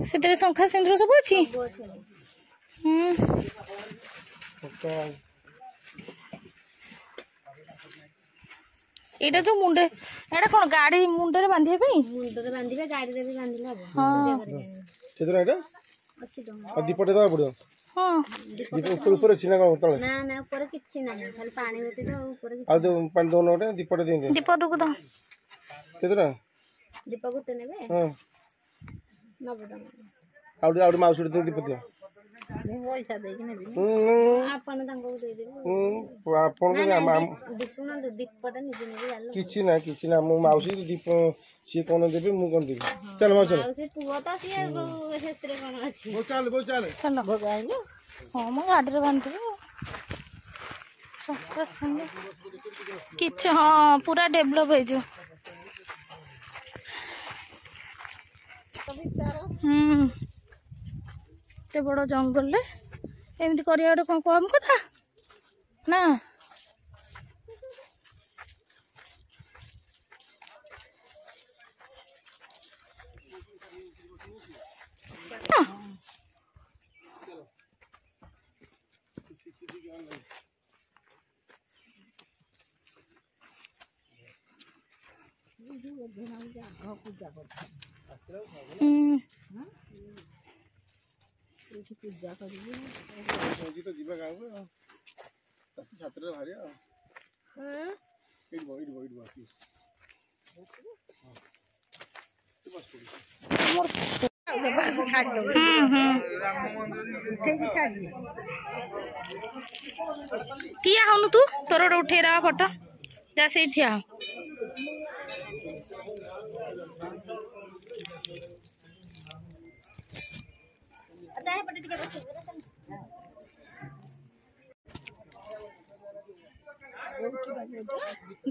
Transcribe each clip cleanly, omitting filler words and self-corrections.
से शंखा सिंदूर सब अच्छी एटा जो मुंडे एटा कोन गाड़ी मुंडे रे बांधिए पे मुंडे रे बांधिबे गाड़ी रे भी बांधिले हबो हां केतरा एटा 80 टका दीपटे दा पड़ो हां दीप ऊपर छिना का तळे ना ना ऊपर किछि ना खाली पानी होते तो ऊपर किछि आ दो पानी दो नोटे दीपटे दे दीप रुक दो केतरा दीप गुटे नेबे हां 90 टका आउड माउस दे दीप दियो पैसा दे कि नेबी आपन तंगो दे देबो आपन को सुन दीपटा निजे नेबे किछि ना मो माउसी दीप सी कोन देबे मु कोन देबे चल माउ चल माउसी पुओ त सी सेत्रे कोन अछि वो चल चल भगाइलो हां म गाडी रे बांधबो सब संग किछ हां पूरा डेवलप हे जो ते बड़ जंगल ले एमती करिया कौन कम कथा ना पूजा करिए तो जीवा गाँव छात्र भारी ठिया हनु तू तोर उठे फोटो जा से ठिया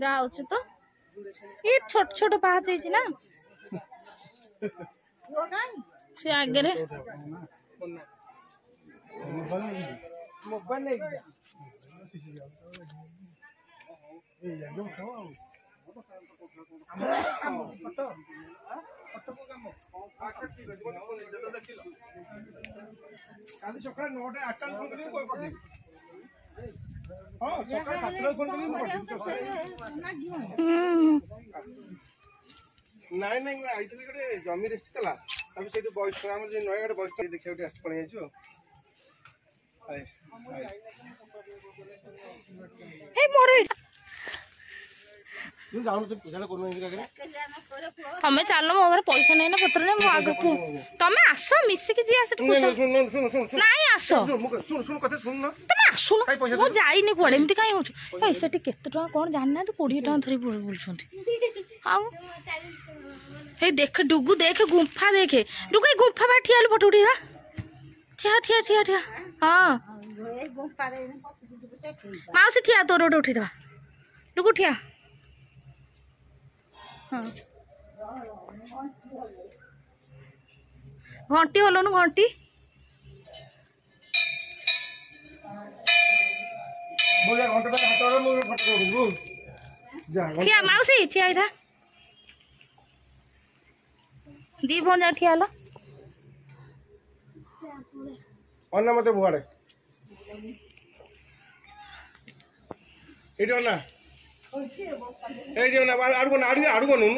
जाऊ तो ये छोट छोट पाँच ना से आगे रे काली सकाळ 9 टा 8 टा फोन करी कोई पडे हां सकाळ 7 टा फोन करी नाही नाही आइतले कडे जमी रेस्ट कला तब सेठी बॉयस हमर जे नयगड बॉयस देखियोटी आस पळे आइछो हाय हे मोरे तू जाऊ तो पूजा करनो इंदिरा करे हमें चलो मोर पैसा नहीं ना पत्र नहीं मो आगे को तमे आसो मिसी के जी आसे पूछ सुन नहीं आसो सुन कथा सुन ना तमे आसो ना मो जाई नहीं कोडे एमती काई होछ पैसा टी केते टका कोन जानना तो 20 टका धरी बोलछंती आउ हे देख डुगु देख गुंफा देखे डुगु गुंफा बा ठियाल फोटो उठीरा ठिया ठिया ठिया ठिया हां ए गुंफा रे माउसी ठिया तोर उठे उठी दा डुगु ठिया हाँ घंटी हलन घंटी ठिया माउसी ठिया था दी फोन जा ठिया ला अन्ना मते बुआड़े एडी अन्ना एडी अन्ना अडुगो नु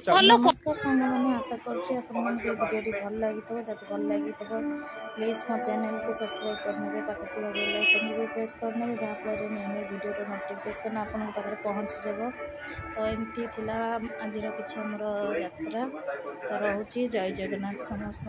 नमस्कार सामने मैंने आशा करुँच भिडियो भल लगी जब भल लगी प्लीज मो चैनल को सब्सक्राइब करने पाखे बेल आइकन भी प्रेस करने जहाँफल न्यू भिडियो नोटिफिकेशन आपन पाखे पहुँची যাব तो एमती थिला आज किसी आमर यात्रा तो रोचे जय जगन्नाथ समस्त।